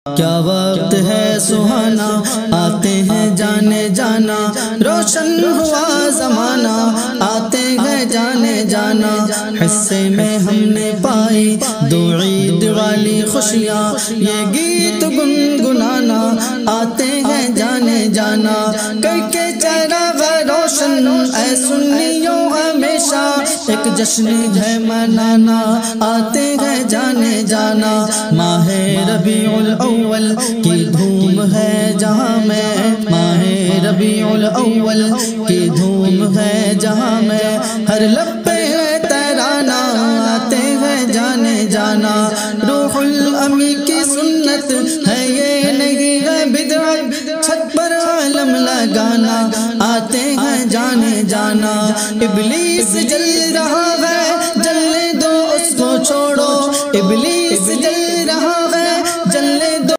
کیا وقت ہے سہانا، آتے ہیں جانے جانا، روشن ہوا زمانہ، آتے ہیں جانے جانا، حصے میں ہم نے پائی دو عید والی خوشیاں، یہ گیت گنگنانا، آتے ہیں جانے جانا، کر کے چراغ روشن اے سنیوں ہمیشہ، ایک جشن ہے منانا، آتے ہیں جانے جانا، ماہ ربیع الاول کی دھوم ہے جہاں میں، ماہ ربیع الاول کی دھوم ہے جہاں میں، ہر لب پہ ہے ترانہ، آتے ہیں جانے جانا، روح الامی کی سنت ہے یہ نہیں ہے بدعت، چھت پر علم لگانا، آتے ہیں جانے جانا، ابلیس جل رہا ہے جلنے دو اس کو چھوڑو، ابلیس